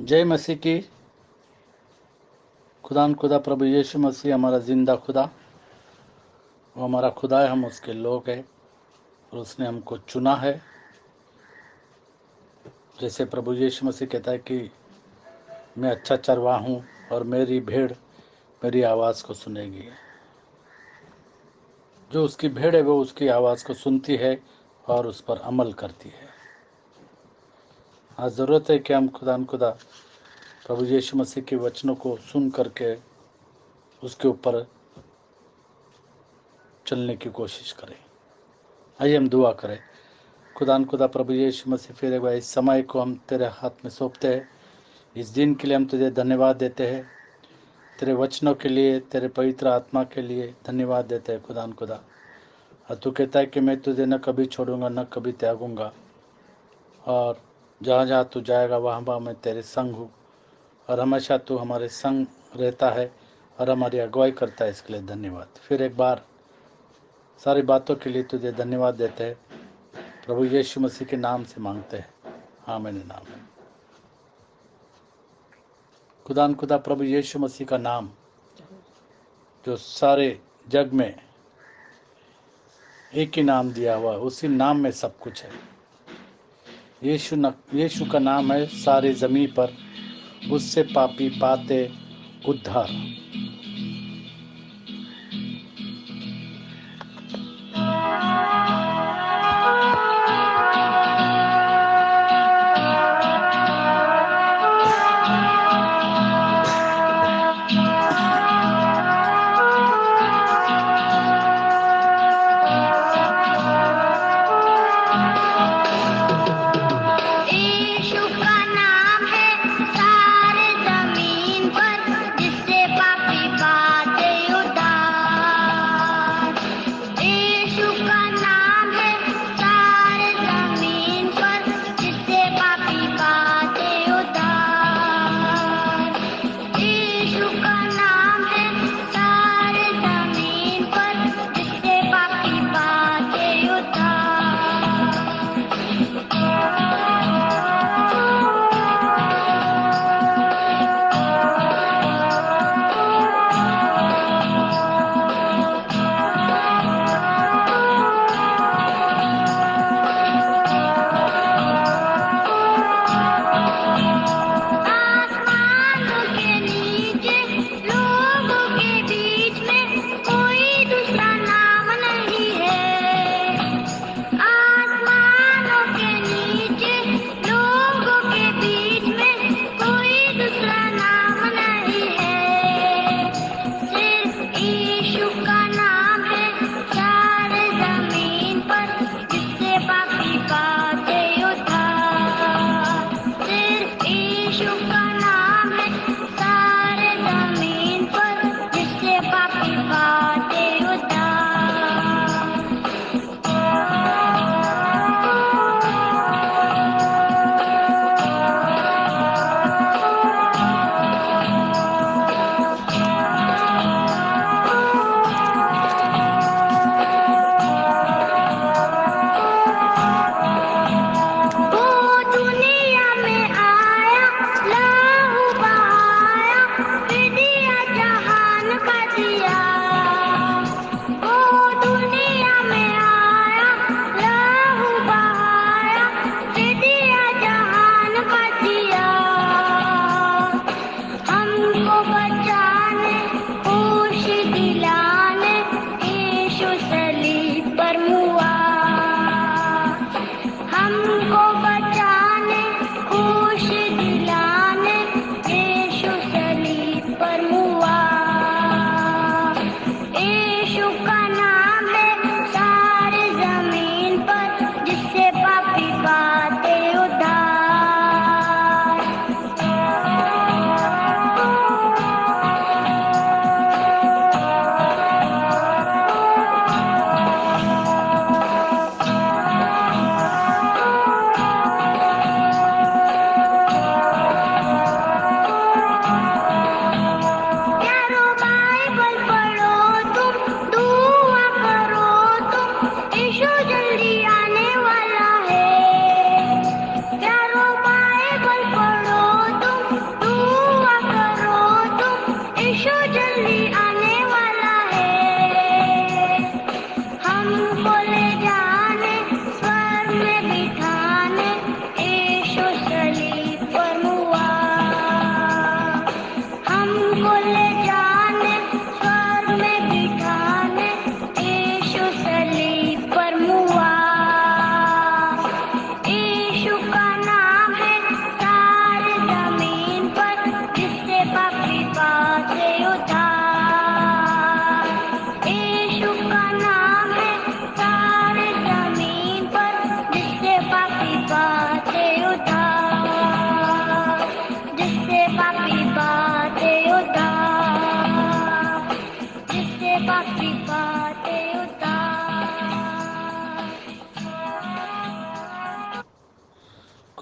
जय मसीह की। खुदा प्रभु यीशु मसीह हमारा जिंदा खुदा, वो हमारा खुदा है, हम उसके लोग हैं और उसने हमको चुना है। जैसे प्रभु यीशु मसीह कहता है कि मैं अच्छा चरवाहा हूँ और मेरी भेड़ मेरी आवाज़ को सुनेगी। जो उसकी भेड़ है वो उसकी आवाज़ को सुनती है और उस पर अमल करती है। आज ज़रूरत है कि हम खुदा प्रभु यीशु मसीह के वचनों को सुन करके उसके ऊपर चलने की कोशिश करें। आइए हम दुआ करें। खुदा प्रभु यीशु मसीह, फिर एक बार इस समय को हम तेरे हाथ में सौंपते हैं। इस दिन के लिए हम तुझे धन्यवाद देते हैं, तेरे वचनों के लिए, तेरे पवित्र आत्मा के लिए धन्यवाद देते हैं खुदा। और तू कहता है कि मैं तुझे न कभी छोड़ूंगा न कभी त्यागूंगा, और जहाँ जहाँ तू जाएगा वहाँ वहाँ मैं तेरे संग हूँ, और हमेशा तू हमारे संग रहता है और हमारी अगुवाई करता है। इसके लिए धन्यवाद। फिर एक बार सारी बातों के लिए तुझे धन्यवाद देते हैं, प्रभु यीशु मसीह के नाम से मांगते हैं, आमीन आमीन। खुदा प्रभु यीशु मसीह का नाम जो सारे जग में एक ही नाम दिया हुआ है, उसी नाम में सब कुछ है। यीशु का नाम है सारे जमीन पर, उससे पापी पाते उद्धार। यीशु का नाम है सारे जमीन पर, जिससे पापी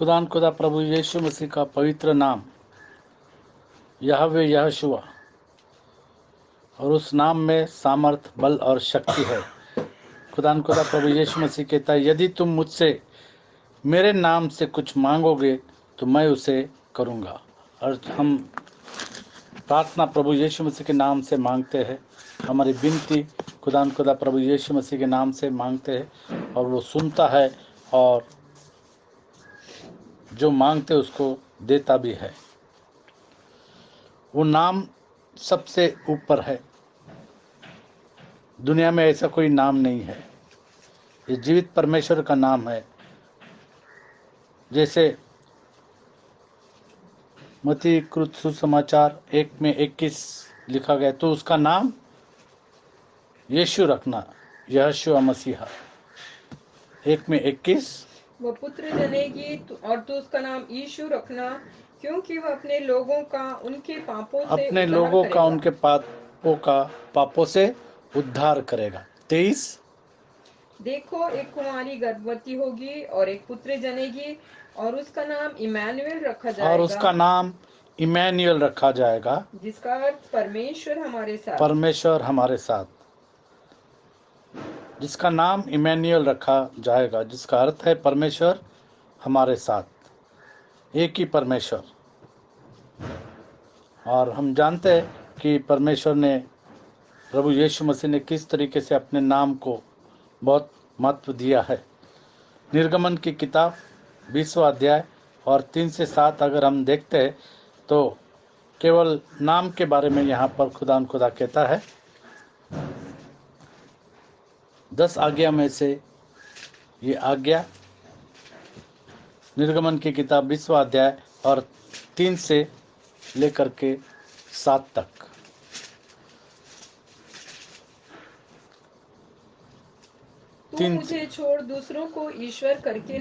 खुदा प्रभु यीशु मसीह का पवित्र नाम यहोवे यहोशुआ, और उस नाम में सामर्थ, बल और शक्ति है। खुदा प्रभु यीशु मसीह कहता है, यदि तुम मुझसे मेरे नाम से कुछ मांगोगे तो मैं उसे करूँगा। और हम प्रार्थना प्रभु यीशु मसीह के नाम से मांगते हैं, हमारी विनती खुदा प्रभु यीशु मसीह के नाम से मांगते हैं, और वो सुनता है और जो मांगते उसको देता भी है। वो नाम सबसे ऊपर है, दुनिया में ऐसा कोई नाम नहीं है। ये जीवित परमेश्वर का नाम है। जैसे मत्ती कृत सुसमाचार 1:21 लिखा गया, तो उसका नाम यीशु रखना, यहोशुआ मसीहा। 1:21 वह पुत्र जनेगी और तू उसका नाम यीशु रखना, क्योंकि वह अपने लोगों का उनके पापों से उद्धार करेगा। 23 देखो, एक कुमारी गर्भवती होगी और एक पुत्र जनेगी और उसका नाम इमैनुएल रखा जाएगा, जिसका अर्थ परमेश्वर हमारे साथ। जिसका नाम इमैनुएल रखा जाएगा, जिसका अर्थ है परमेश्वर हमारे साथ। एक ही परमेश्वर। और हम जानते हैं कि परमेश्वर ने, प्रभु यीशु मसीह ने किस तरीके से अपने नाम को बहुत महत्व दिया है। निर्गमन की किताब 20वां अध्याय और 3 से 7 अगर हम देखते हैं तो केवल नाम के बारे में यहाँ पर खुदा कहता है। 10 आज्ञा में से ये आज्ञा, निर्गमन की किताब 20वां अध्याय और 3 से लेकर के 7 तक। तू मुझे छोड़ दूसरों को ईश्वर करके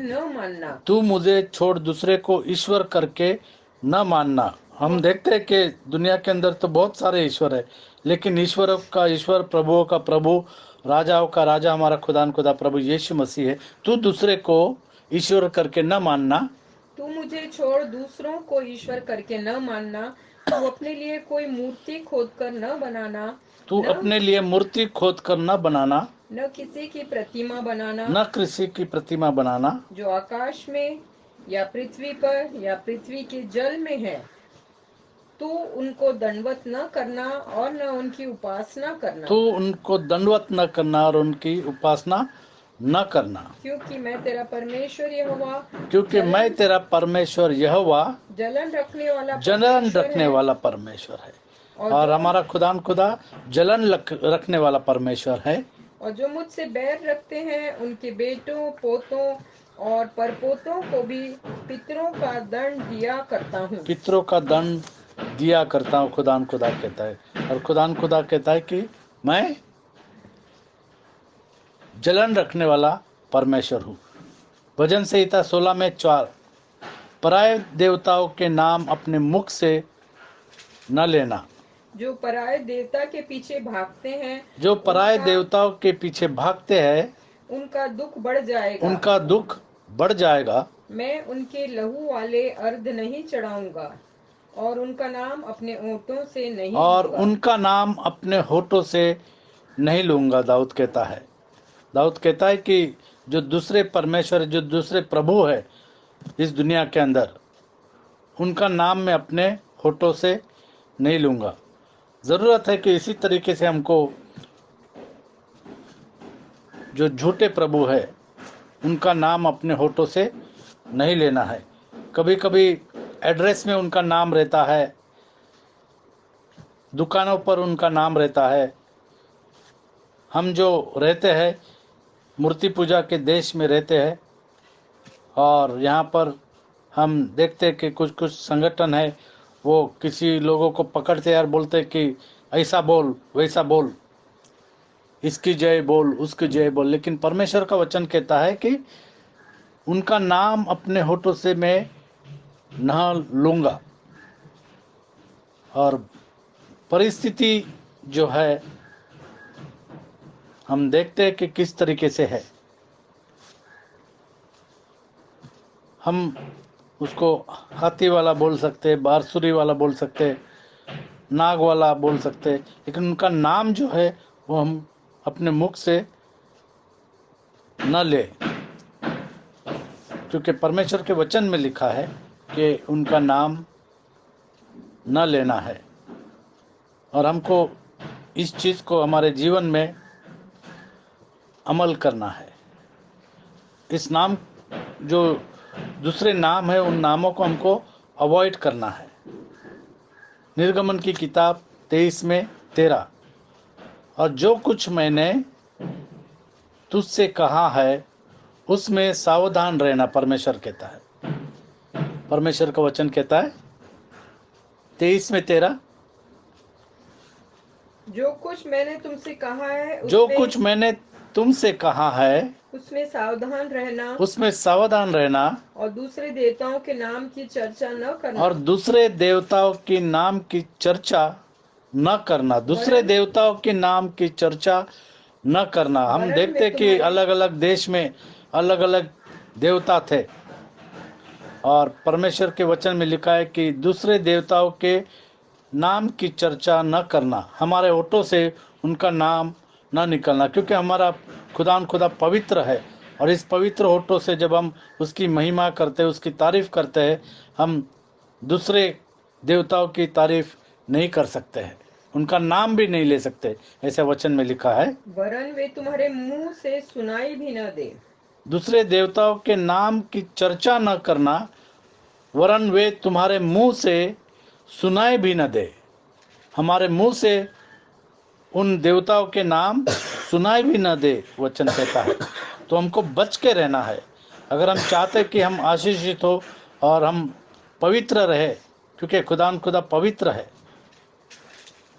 न मानना। हम देखते हैं कि दुनिया के अंदर तो बहुत सारे ईश्वर है, लेकिन ईश्वर का ईश्वर, प्रभुओं का प्रभु, राजाओं का राजा हमारा खुदा प्रभु यीशु मसीह है। तू दूसरे को ईश्वर करके न मानना। तू मुझे छोड़ दूसरों को ईश्वर करके न मानना। तू अपने लिए कोई मूर्ति खोद कर न बनाना। न किसी की प्रतिमा बनाना, जो आकाश में या पृथ्वी पर या पृथ्वी के जल में है। तू उनको दंडवत न करना और न उनकी उपासना करना। क्योंकि मैं तेरा परमेश्वर यहोवा जलन रखने वाला परमेश्वर है। और हमारा खुदा जलन रखने वाला परमेश्वर है। और जो मुझसे बैर रखते हैं उनके बेटों, पोतों और परपोतों को भी पितरों का दंड दिया करता हूँ। खुदा कहता है। और खुदा कहता है कि मैं जलन रखने वाला परमेश्वर हूँ। भजन संहिता 16:4, पराये देवताओं के नाम अपने मुख से न लेना। जो पराये देवता के पीछे भागते हैं, उनका दुख बढ़ जाएगा। मैं उनके लहू वाले अर्ध नहीं चढ़ाऊंगा और उनका नाम अपने होठों से नहीं लूंगा। दाऊद कहता है कि जो दूसरे परमेश्वर, जो दूसरे प्रभु है इस दुनिया के अंदर, उनका नाम मैं अपने होठों से नहीं लूंगा। जरूरत है कि इसी तरीके से हमको जो झूठे प्रभु है उनका नाम अपने होठों से नहीं लेना है। कभी कभी एड्रेस में उनका नाम रहता है, दुकानों पर उनका नाम रहता है। हम जो रहते हैं मूर्ति पूजा के देश में रहते हैं, और यहाँ पर हम देखते हैं कि कुछ संगठन है, वो किसी लोगों को पकड़ते यार बोलते कि ऐसा बोल, वैसा बोल, इसकी जय बोल, उसकी जय बोल। लेकिन परमेश्वर का वचन कहता है कि उनका नाम अपने होठों से मैं न लूंगा। और परिस्थिति जो है हम देखते हैं कि किस तरीके से है। हम उसको हाथी वाला बोल सकते, बारसुरी वाला बोल सकते, नाग वाला बोल सकते, लेकिन उनका नाम जो है वो हम अपने मुख से न ले, क्योंकि परमेश्वर के वचन में लिखा है कि उनका नाम न लेना है। और हमको इस चीज़ को हमारे जीवन में अमल करना है। इस नाम जो दूसरे नाम है, उन नामों को हमको अवॉइड करना है। निर्गमन की किताब 23:13, और जो कुछ मैंने तुझसे कहा है उसमें सावधान रहना, परमेश्वर कहता है। परमेश्वर का वचन कहता है 23:13, जो कुछ मैंने तुमसे कहा है जो कुछ मैंने तुमसे कहा है उसमें सावधान रहना, उसमें सावधान रहना, और दूसरे देवताओं के नाम की चर्चा न करना, और दूसरे देवताओं की नाम की चर्चा न करना। दूसरे देवताओं के नाम की चर्चा न करना। हम वरन देखते वे कि तुम्हारे- अलग अलग देश में अलग अलग देवता थे, और परमेश्वर के वचन में लिखा है कि दूसरे देवताओं के नाम की चर्चा न करना, हमारे होठों से उनका नाम न निकलना, क्योंकि हमारा खुदा पवित्र है। और इस पवित्र होठों से जब हम उसकी महिमा करते हैं, उसकी तारीफ करते हैं, हम दूसरे देवताओं की तारीफ नहीं कर सकते हैं, उनका नाम भी नहीं ले सकते, ऐसे वचन में लिखा है। वरन वे तुम्हारे मुंह से सुनाई भी न दे। दूसरे देवताओं के नाम की चर्चा न करना, वरन वे तुम्हारे मुंह से सुनाई भी न दे। हमारे मुंह से उन देवताओं के नाम सुनाई भी न दे, वचन कहता है। तो हमको बच के रहना है। अगर हम चाहते कि हम आशीषित हो और हम पवित्र रहे, क्योंकि खुदा पवित्र है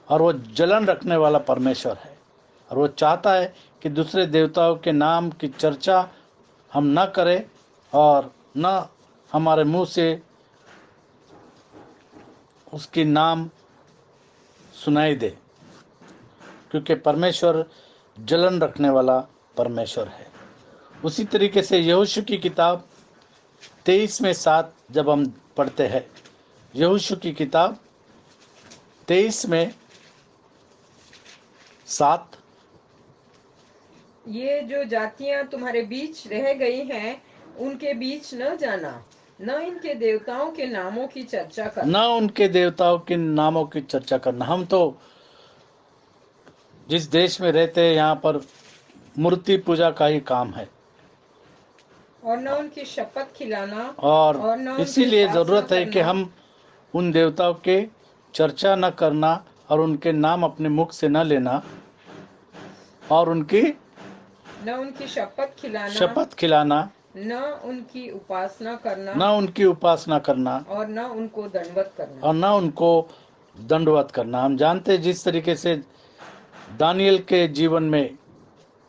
और वो जलन रखने वाला परमेश्वर है, और वो चाहता है कि दूसरे देवताओं के नाम की चर्चा हम न करें और न हमारे मुंह से उसकी नाम सुनाई दे, क्योंकि परमेश्वर जलन रखने वाला परमेश्वर है। उसी तरीके से यहोशू की किताब 23:7 जब हम पढ़ते हैं, यहोशू की किताब 23:7, ये जो जातियां तुम्हारे बीच रह गई हैं उनके बीच न जाना, न इनके देवताओं के नामों की चर्चा न करना। उनके देवताओं के नामों की चर्चा करना। हम तो जिस देश में रहते हैं, यहाँ पर मूर्ति पूजा का ही काम है, और न उनकी शपथ खिलाना, और न उनके इसीलिए उपासना ज़रूरत है कि करना। हम उन देवताओं के चर्चा न करना और उनके नाम अपने मुख से न लेना, और उनकी न उनकी शपथ खिलाना, न उनकी उपासना करना, न उनकी उपासना करना, और न उनको दंडवत करना। और न उनको दंडवत करना। हम जानते हैं जिस तरीके से दानियल के जीवन में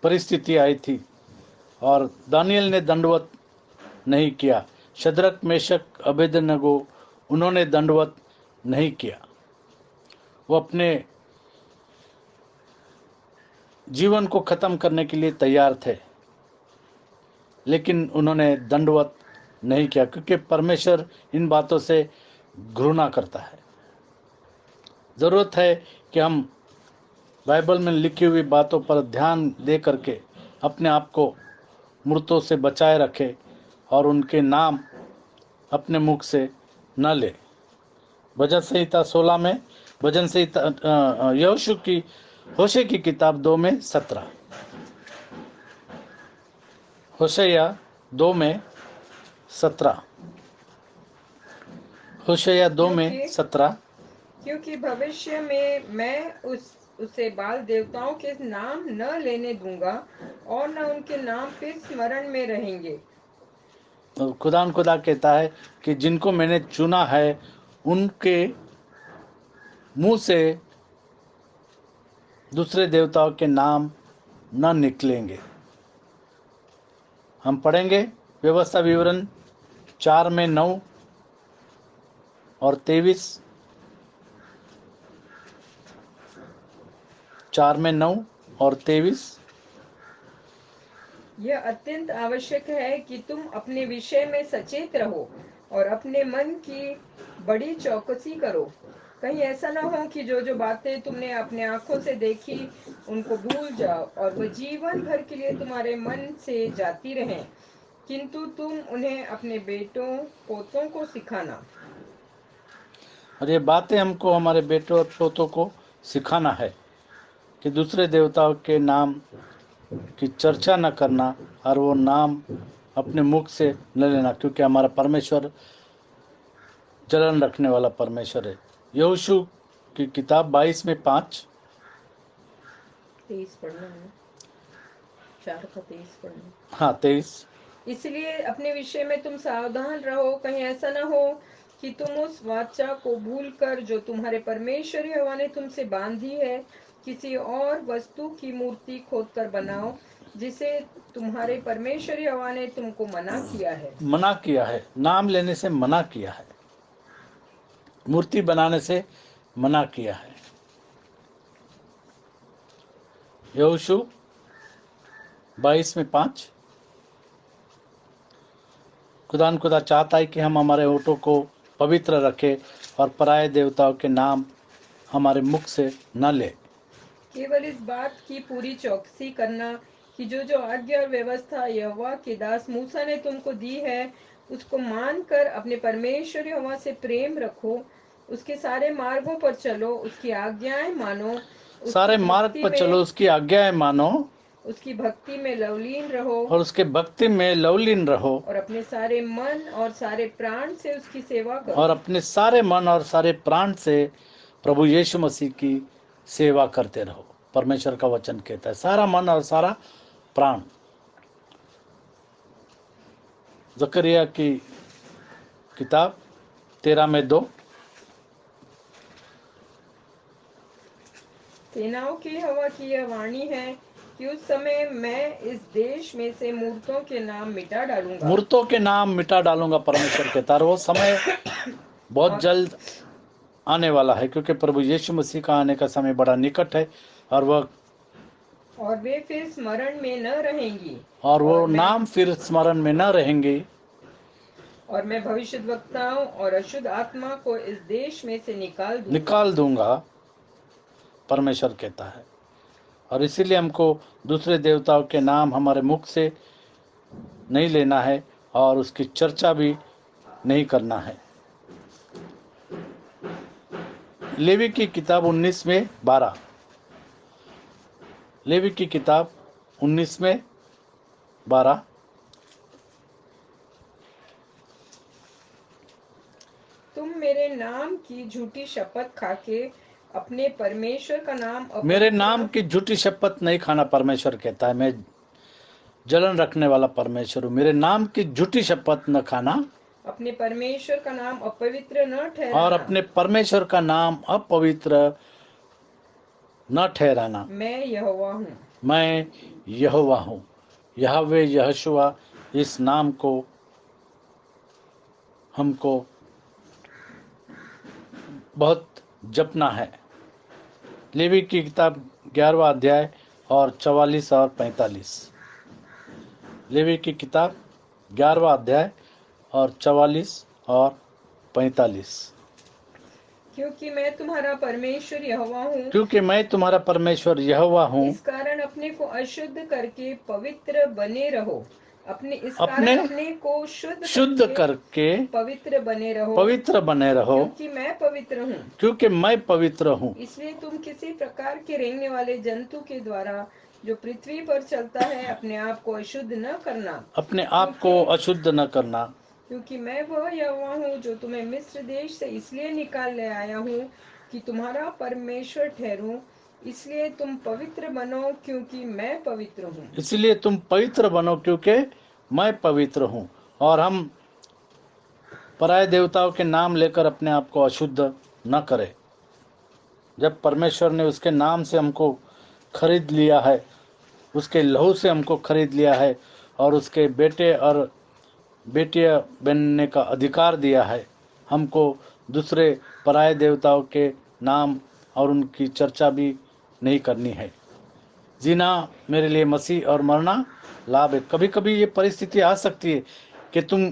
परिस्थिति आई थी, और दानियल ने दंडवत नहीं किया। शद्रक, मेशक, अबेदनगो, उन्होंने दंडवत नहीं किया। वो अपने जीवन को खत्म करने के लिए तैयार थे, लेकिन उन्होंने दंडवत नहीं किया, क्योंकि परमेश्वर इन बातों से घृणा करता है। ज़रूरत है कि हम बाइबल में लिखी हुई बातों पर ध्यान दे करके अपने आप को मूर्तों से बचाए रखें और उनके नाम अपने मुख से न ले। भजन संहिता 16 में, भजन संहिता यहोशू की होशे की किताब 2:17, होशैया 2:17, होशैया 2:17, क्योंकि भविष्य में मैं उसे बाल देवताओं के नाम न लेने दूंगा, और न उनके नाम फिर स्मरण में रहेंगे। तो खुदा कहता है कि जिनको मैंने चुना है उनके मुंह से दूसरे देवताओं के नाम न निकलेंगे। हम पढ़ेंगे व्यवस्था विवरण 4:9 और 23, 4:9 और 23। यह अत्यंत आवश्यक है कि तुम अपने विषय में सचेत रहो और अपने मन की बड़ी चौकसी करो। कहीं ऐसा ना हो कि जो जो बातें तुमने अपने आंखों से देखी उनको भूल जाओ और वह जीवन भर के लिए तुम्हारे मन से जाती रहें, किंतु तुम उन्हें अपने बेटों पोतों को सिखाना। और ये बातें हमको हमारे बेटों और पोतों को सिखाना है कि दूसरे देवताओं के नाम की चर्चा न करना और वो नाम अपने मुख से न लेना, क्योंकि हमारा परमेश्वर जलन रखने वाला परमेश्वर है। यहोशू की किताब 22 में 5। 23 पढ़ना है, 4 का 23 पढ़ना। हाँ 23। इसलिए अपने विषय में तुम सावधान रहो, कहीं ऐसा न हो कि तुम उस वाचा को भूलकर जो तुम्हारे परमेश्वर यहोवा ने तुमसे बांधी है, किसी और वस्तु की मूर्ति खोदकर बनाओ, जिसे तुम्हारे परमेश्वर यहोवा ने तुमको मना किया है। मना किया है, नाम लेने से मना किया है, मूर्ति बनाने से मना किया है। यहोशू 22 में 5। खुदा चाहता है कि हम हमारे होठों को पवित्र रखें और पराये देवताओं के नाम हमारे मुख से न ले। केवल इस बात की पूरी चौकसी करना कि जो जो आज्ञा और व्यवस्था यहोवा के दास मूसा ने तुमको दी है, उसको मानकर अपने परमेश्वर यहोवा से प्रेम रखो, उसके सारे मार्गों पर चलो, उसकी आज्ञाएं मानो, सारे मार्ग पर चलो, उसकी आज्ञाएं मानो, उसकी भक्ति में लवलीन रहो और उसके भक्ति में लवलीन रहो, और अपने सारे मन और सारे प्राण से उसकी सेवा करो। और अपने सारे मन और सारे प्राण से प्रभु यीशु मसीह की सेवा करते रहो। परमेश्वर का वचन कहता है सारा मन और सारा प्राण। जकरिया की किताब 13 में 2। सेनाओं की यहोवा की यह वाणी है कि उस समय मैं इस देश में से मूर्तों के नाम मिटा डालूंगा। मूर्तों के नाम मिटा डालूंगा, परमेश्वर कहता है। वो समय बहुत जल्द आने वाला है, क्योंकि प्रभु यीशु मसीह का आने का समय बड़ा निकट है, और वे फिर स्मरण में न रहेंगी, और वो नाम फिर स्मरण में न रहेंगे। और मैं भविष्यद्वक्ताओं और अशुद्ध आत्मा को इस देश में से निकाल दूंगा, परमेश्वर कहता है। और इसीलिए हमको दूसरे देवताओं के नाम हमारे मुख से नहीं लेना है और उसकी चर्चा भी नहीं करना है। लेवी की किताब 19 में 12। लेवी की किताब 19 में 12। तुम मेरे नाम की झूठी शपथ खाके अपने परमेश्वर का नाम मेरे नाम की झूठी शपथ नहीं खाना, परमेश्वर कहता है। मैं जलन रखने वाला परमेश्वर हूँ। मेरे नाम की झूठी शपथ न खाना, अपने परमेश्वर का नाम अपवित्र न ठहराना, और अपने परमेश्वर का नाम अपवित्र न ठहराना। मैं यहोवा हूँ। मैं यहोवा हूँ। यहोवे यहोशुआ, इस नाम को हमको बहुत जपना है। लेवी की किताब 11वां अध्याय और 44 और 45। लेवी की किताब 11वां अध्याय और 44 और 45। क्योंकि मैं तुम्हारा परमेश्वर यहोवा हूँ, क्योंकि मैं तुम्हारा परमेश्वर यहोवा हूँ, इस कारण अपने को अशुद्ध करके पवित्र बने रहो। अपने को शुद्ध करके पवित्र बने रहो, क्योंकि मैं पवित्र हूँ। क्योंकि मैं पवित्र हूँ। इसलिए तुम किसी प्रकार के रेंगने वाले जंतु के द्वारा जो पृथ्वी पर चलता है अपने आप को अशुद्ध न करना, अपने आप को अशुद्ध न करना, क्योंकि मैं वह यहोवा हूँ जो तुम्हें मिस्र देश से इसलिए निकाल ले आया हूँ कि तुम्हारा परमेश्वर ठहरूं। इसलिए तुम पवित्र बनो, क्योंकि मैं पवित्र हूँ। इसलिए तुम पवित्र बनो, क्योंकि मैं पवित्र हूँ। और हम पराये देवताओं के नाम लेकर अपने आप को अशुद्ध न करें। जब परमेश्वर ने उसके नाम से हमको खरीद लिया है, उसके लहू से हमको खरीद लिया है, और उसके बेटे और बेटियां बनने का अधिकार दिया है, हमको दूसरे पराये देवताओं के नाम और उनकी चर्चा भी नहीं करनी है। जीना मेरे लिए मसीह और मरना लाभ है। कभी कभी ये परिस्थिति आ सकती है कि तुम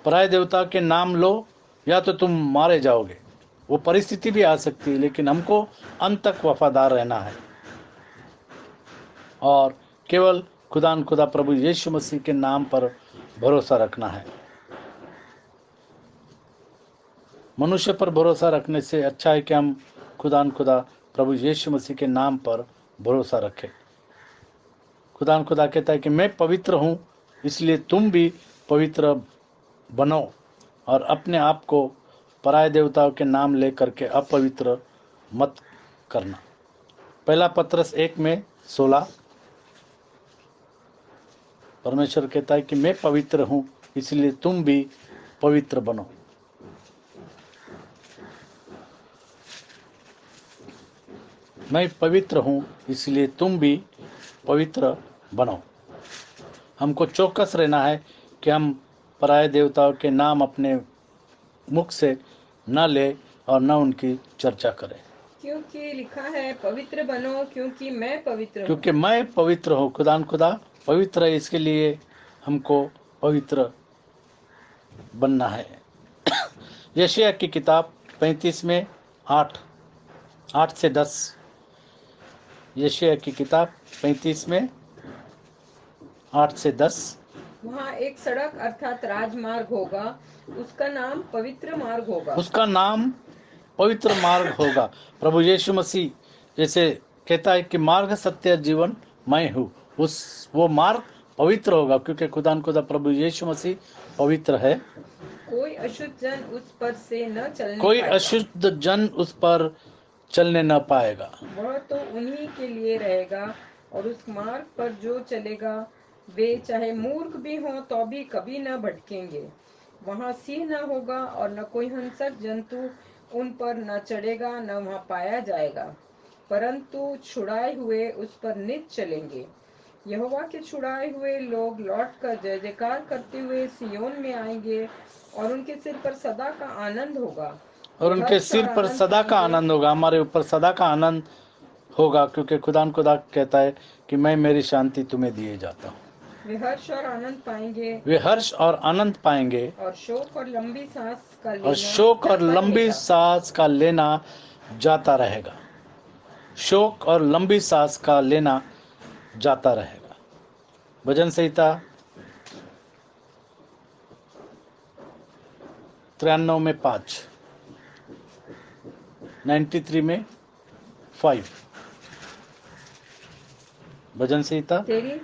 पराये देवता के नाम लो या तो तुम मारे जाओगे। वो परिस्थिति भी आ सकती है, लेकिन हमको अंत तक वफादार रहना है और केवल खुदान खुदा प्रभु यीशु मसीह के नाम पर भरोसा रखना है। मनुष्य पर भरोसा रखने से अच्छा है कि हम खुदान खुदा प्रभु यीशु मसीह के नाम पर भरोसा रखें। खुदान खुदा कहता है कि मैं पवित्र हूँ, इसलिए तुम भी पवित्र बनो और अपने आप को पराये देवताओं के नाम लेकर के अपवित्र मत करना। पहला पत्रस 1:16 परमेश्वर कहता है कि मैं पवित्र हूँ, इसलिए तुम भी पवित्र बनो। मैं पवित्र हूँ, इसलिए तुम भी पवित्र बनो। हमको चौकस रहना है कि हम पराये देवताओं के नाम अपने मुख से न ले और न उनकी चर्चा करें, क्योंकि लिखा है, पवित्र बनो क्योंकि मैं पवित्र हूँ। क्योंकि मैं पवित्र हूँ। खुदान खुदा पवित्र है, इसके लिए हमको पवित्र बनना है। यशायाह की किताब 35:8-10। यशायाह की किताब 35:8-10। वहाँ एक सड़क अर्थात राजमार्ग होगा, उसका नाम पवित्र मार्ग होगा। उसका नाम पवित्र मार्ग होगा। प्रभु यीशु मसीह जैसे कहता है कि मार्ग सत्य जीवन मैं हूँ, वो मार्ग पवित्र होगा, क्योंकि खुदान खुदा प्रभु यीशु मसीह पवित्र है। कोई अशुद्ध जन उस पर से न चलने कोई पाएगा। अशुद्ध जन उस पर चलने न पाएगा। वह तो उन्हीं के लिए रहेगा, और उस मार्ग पर जो चलेगा वे चाहे मूर्ख भी हों तो भी कभी न भटकेंगे। वहाँ सिंह न होगा और न कोई हिंसक जंतु उन पर न चढ़ेगा, न वहाँ पाया जाएगा, परंतु छुड़ाए हुए उस पर नित चलेंगे। यहोवा के छुड़ाए हुए लोग लौटकर जय जयकार करते हुए सियोन में आएंगे, और उनके सिर पर सदा का आनंद होगा। और उनके सिर पर सदा का आनंद होगा। हमारे ऊपर सदा का आनंद होगा, क्योंकि खुदान खुदा कहता है कि मैं मेरी शांति तुम्हें दिए जाता हूँ। वे हर्ष और आनंद पाएंगे, वे हर्ष और आनंद पाएंगे, और शोक और लंबी सांस का लेना और शोक और जाता लंबी रहेगा। सांस का लेना जाता रहेगा। शोक और लंबी सांस का लेना जाता रहेगा। भजन संहिता 93:5, 93:5। भजन संहिता तेरी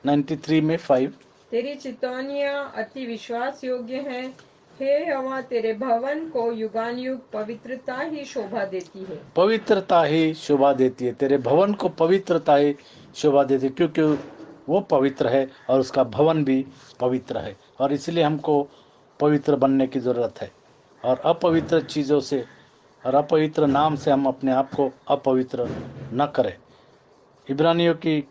93:5। तेरी चितौनियां अति विश्वास योग्य हैं। हे यहोवा, तेरे भवन को युगानुयुग पवित्रता ही शोभा देती है। पवित्रता ही शोभा देती है। तेरे भवन को पवित्रता ही शोभा देती है, क्योंकि वो पवित्र है और उसका भवन भी पवित्र है। और इसलिए हमको पवित्र बनने की ज़रूरत है, और अपवित्र चीज़ों से और अपवित्र नाम से हम अपने आप को अपवित्र न करें। इब्रानियों की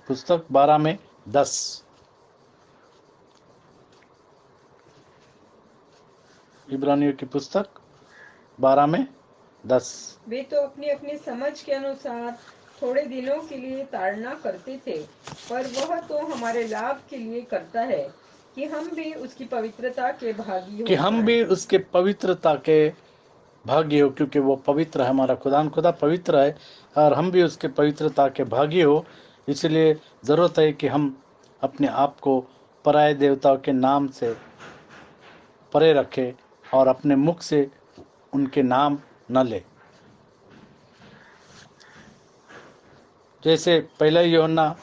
पुस्तक 12:10। इब्रानियों की पुस्तक 12:10। वे तो अपनी अपनी समझ के अनुसार थोड़े दिनों के लिए ताड़ना करते थे, पर वह तो हमारे लाभ के लिए करता है, कि हम भी उसकी पवित्रता के भागी हो कि हम भी उसके पवित्रता के भागी हो, क्योंकि वो पवित्र है। हमारा खुदान खुदा पवित्र है और हम भी उसके पवित्रता के भागी हो। इसलिए ज़रूरत है कि हम अपने आप को पराये देवताओं के नाम से परे रखें और अपने मुख से उनके नाम न ले। जैसे पहला यूहन्ना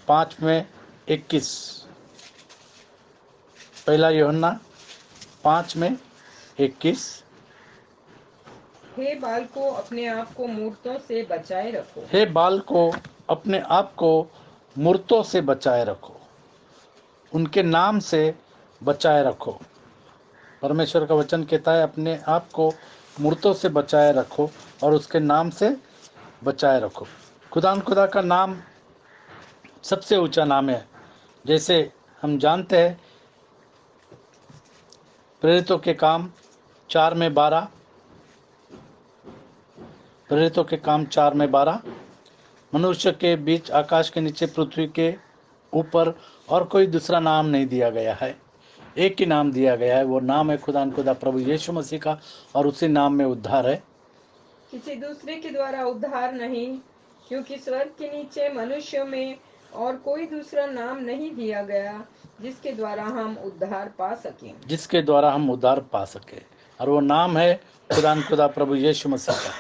5:21। पहला यूहन्ना 5:21। हे बालकों, अपने आप को मूर्तों से बचाए रखो। हे बालकों, अपने आप को मूर्तों से बचाए रखो, उनके नाम से बचाए रखो। परमेश्वर का वचन कहता है अपने आप को मूर्तों से बचाए रखो और उसके नाम से बचाए रखो। खुदा का नाम सबसे ऊंचा नाम है। जैसे हम जानते हैं प्रेरितों के काम 4:12। प्रेरितों के काम 4:12। मनुष्य के बीच आकाश के नीचे पृथ्वी के ऊपर और कोई दूसरा नाम नहीं दिया गया है, एक ही नाम दिया गया है, वो नाम है खुदान खुदा प्रभु यीशु मसीह का, और उसी नाम में उद्धार है। किसी दूसरे के द्वारा उद्धार नहीं, क्योंकि स्वर्ग के नीचे मनुष्यों में और कोई दूसरा नाम नहीं दिया गया जिसके द्वारा हम उद्धार पा सकें। जिसके द्वारा हम उद्धार पा सके, और वो नाम है खुदान खुदा प्रभु यीशु मसीह का।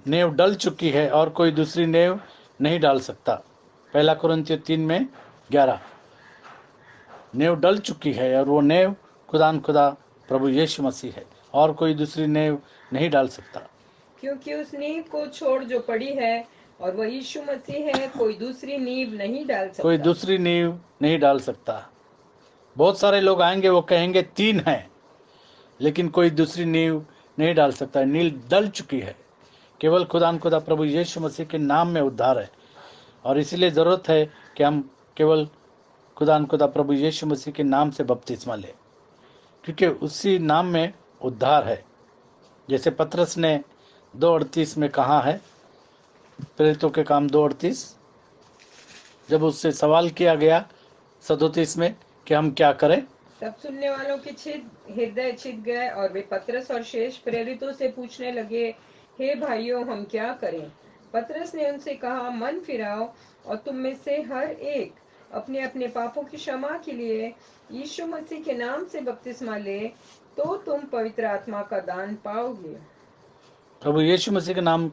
नेव डल चुकी है और कोई दूसरी नेव नहीं डाल सकता। पहला कुरिन्थियों 3:11। नेव डल चुकी है और वो नेव खुदान खुदा प्रभु यीशु मसीह है, और कोई दूसरी नेव नहीं डाल सकता। क्योंकि उस नींव को छोड़ जो पड़ी है और वह यीशु मसीह है, कोई दूसरी नींव नहीं डाल सकता। कोई दूसरी नींव नहीं डाल सकता। बहुत सारे लोग आएंगे, वो कहेंगे 3 है, लेकिन कोई दूसरी नींव नहीं डाल सकता। नील डल चुकी है, केवल खुदान खुदा प्रभु यीशु मसीह के नाम में उद्धार है, और इसीलिए ज़रूरत है कि हम केवल खुदान खुदा प्रभु यीशु मसीह के नाम से बपतिस्मा लें, क्योंकि उसी नाम में उद्धार है। जैसे पतरस ने 2:38 में कहा है, प्रेरितों के काम 2:38, जब उससे सवाल किया गया 37 में कि हम क्या करें, तब सुनने वालों के हृदय छिद गए और वे पतरस और शेष प्रेरितों से पूछने लगे, हे भाइयों, हम क्या करें? पतरस ने उनसे कहा, मन फिराओ और तुम में से हर एक अपने अपने पापों की क्षमा के लिए यीशु मसीह के नाम से बपतिस्मा ले, तो तुम पवित्र आत्मा का दान पाओगे। प्रभु यीशु मसीह के नाम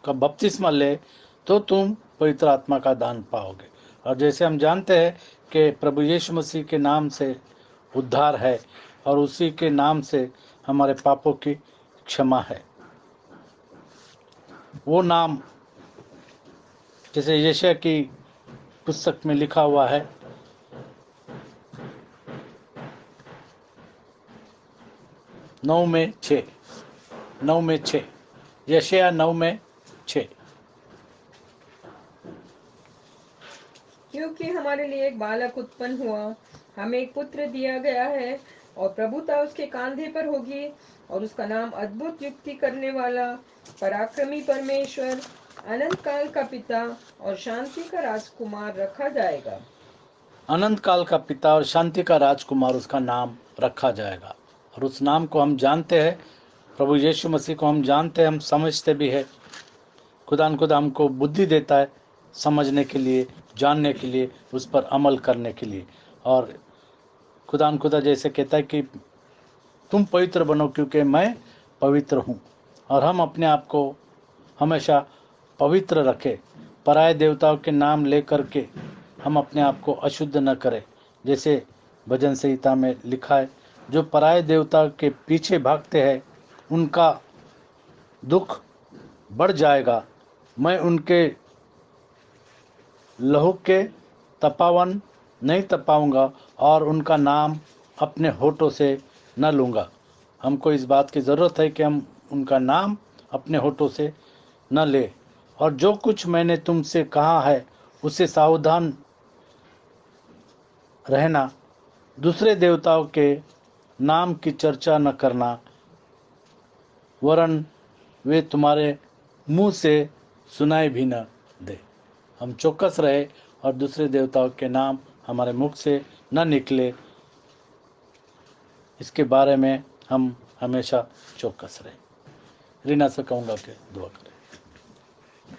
का बपतिस्मा ले तो तुम पवित्र आत्मा का दान पाओगे। और जैसे हम जानते हैं कि प्रभु यीशु मसीह के नाम से उद्धार है, और उसी के नाम से हमारे पापों की क्षमा है। वो नाम जैसे यशायाह की पुस्तक में लिखा हुआ है, 9:6, यशायाह 9:6। क्योंकि हमारे लिए एक बालक उत्पन्न हुआ, हमें एक पुत्र दिया गया है, और प्रभुता उसके कांधे पर होगी, और उसका नाम अद्भुत युक्ति करने वाला, पराक्रमी परमेश्वर, अनंत काल का पिता और शांति का राजकुमार रखा जाएगा। अनंत काल का पिता और शांति का राजकुमार उसका नाम रखा जाएगा। और उस नाम को हम जानते हैं, प्रभु यीशु मसीह को हम जानते हैं, हम समझते भी है। खुदा हमको बुद्धि देता है समझने के लिए, जानने के लिए, उस पर अमल करने के लिए। और खुदा जैसे कहता है कि तुम पवित्र बनो क्योंकि मैं पवित्र हूँ। और हम अपने आप को हमेशा पवित्र रखें, पराये देवताओं के नाम लेकर के हम अपने आप को अशुद्ध न करें। जैसे भजन संहिता में लिखा है, जो पराये देवता के पीछे भागते हैं उनका दुख बढ़ जाएगा। मैं उनके लहू के तपावन नहीं तपाऊंगा और उनका नाम अपने होठों से न लूँगा। हमको इस बात की ज़रूरत है कि हम उनका नाम अपने होठों से न ले। और जो कुछ मैंने तुमसे कहा है उससे सावधान रहना, दूसरे देवताओं के नाम की चर्चा न करना, वरन वे तुम्हारे मुंह से सुनाई भी न दे। हम चौकस रहे और दूसरे देवताओं के नाम हमारे मुख से न निकले, इसके बारे में हम हमेशा चौकस रहे। रीना से कहूँगा कि दुआ करें।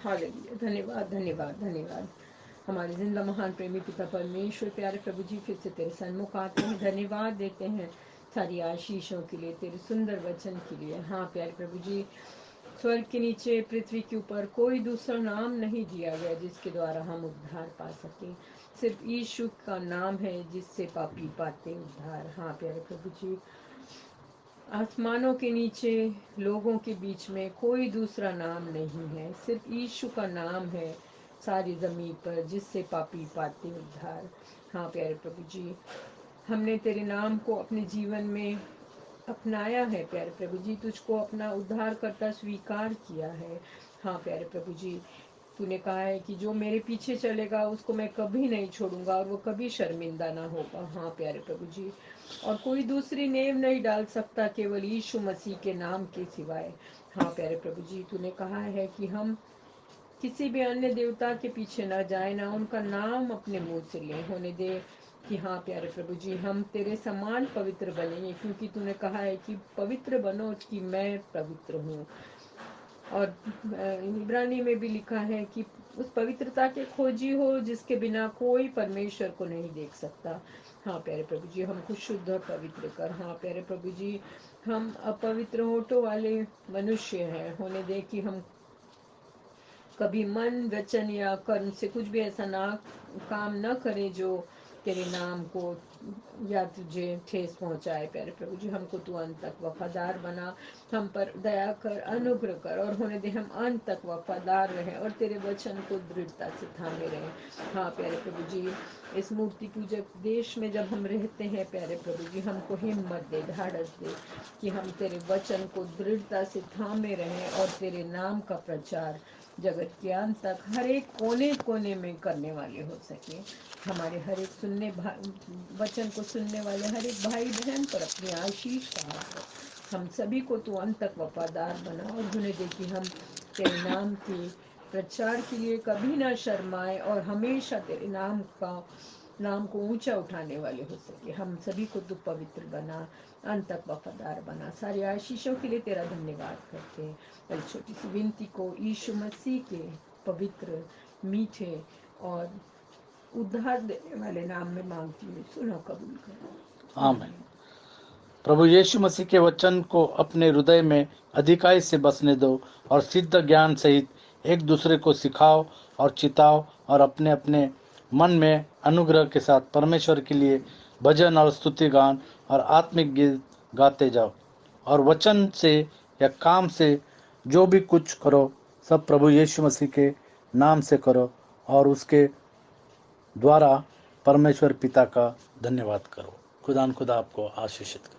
हालेलुया। धन्यवाद धन्यवाद धन्यवाद हमारे जिंदा महान प्रेमी पिता परमेश्वर, प्यारे प्रभु जी, फिर से तेरे सन्मुख आते हैं, धन्यवाद देते हैं सारी आशीषों के लिए, तेरे सुंदर वचन के लिए। हाँ प्यारे प्रभु जी, स्वर्ग के नीचे पृथ्वी के ऊपर कोई दूसरा नाम नहीं दिया गया जिसके द्वारा हम उद्धार पा सके। सिर्फ यीशु का नाम है जिससे पापी पाते उद्धार। हाँ प्यारे प्रभु जी, आसमानों के नीचे लोगों के बीच में कोई दूसरा नाम नहीं है, सिर्फ यीशु का नाम है सारी जमीन पर जिससे पापी पाते उद्धार। हाँ प्यारे प्रभु जी, हमने तेरे नाम को अपने जीवन में अपनाया है प्यारे प्रभु जी, तुझको अपना उद्धार करता स्वीकार किया है। हाँ प्यारे प्रभु जी, तूने कहा है कि जो मेरे पीछे चलेगा उसको मैं कभी नहीं छोड़ूंगा और वो कभी शर्मिंदा ना होगा। हाँ प्यारे प्रभु जी, और कोई दूसरी नेम नहीं डाल सकता केवल यीशु मसीह के नाम के सिवाय। हाँ प्यारे प्रभु जी, तूने कहा है कि हम किसी भी अन्य देवता के पीछे न जाए, ना उनका नाम अपने मुंह से ले। होने दे कि हाँ प्यारे प्रभु जी, हम तेरे समान पवित्र बनेंगे, क्योंकि तूने कहा है कि पवित्र बनो कि मैं पवित्र हूँ। और इब्रानी में भी लिखा है कि उस पवित्रता के खोजी हो जिसके बिना कोई परमेश्वर को नहीं देख सकता। हाँ प्यारे प्रभु जी, हमको शुद्ध और पवित्र कर। हाँ प्यारे प्रभु जी, हम अपवित्र होठों वाले मनुष्य हैं। होने दे कि हम कभी मन, वचन या कर्म से कुछ भी ऐसा काम न करें जो तेरे नाम को या तुझे ठेस पहुंचाए। प्यारे प्रभु जी, हमको तू अंत तक वफादार बना, हम पर दया कर, अनुग्रह कर, और होने दे हम अंत तक वफादार रहें और तेरे वचन को दृढ़ता से थामे रहें। हाँ प्यारे प्रभु जी, इस मूर्ति पूजक देश में जब हम रहते हैं प्यारे प्रभु जी, हमको हिम्मत दे, ढाढ़स दे कि हम तेरे वचन को दृढ़ता से थामे रहें और तेरे नाम का प्रचार जगत के अंत तक हर एक कोने कोने में करने वाले हो सके। हमारे हर एक वचन को सुनने वाले हर एक भाई बहन पर अपनी आशीष का हाथ रख। हम सभी को तू अंत तक वफादार बना और होने दे कि हम तेरे नाम के प्रचार के लिए कभी ना शर्माए और हमेशा तेरे नाम को ऊंचा उठाने वाले हो सके। हम सभी को तू पवित्र बना, अंत तक वफादार बना। सारी आशीषों के लिए तेरा धन्यवाद करते हैं। इस छोटी सी विनती को यीशु मसीह के पवित्र, मीठे और उद्धार देने वाले नाम में मांगती हूँ, सुनो कबूल करो। आमीन। प्रभु यीशु मसीह के वचन को अपने हृदय में अधिकाई से बसने दो और सिद्ध ज्ञान सहित एक दूसरे को सिखाओ और चिताओ और अपने अपने मन में अनुग्रह के साथ परमेश्वर के लिए भजन और स्तुति गान और आत्मिक गीत गाते जाओ। और वचन से या काम से जो भी कुछ करो सब प्रभु यीशु मसीह के नाम से करो और उसके द्वारा परमेश्वर पिता का धन्यवाद करो। खुदा आपको आशीषित करे।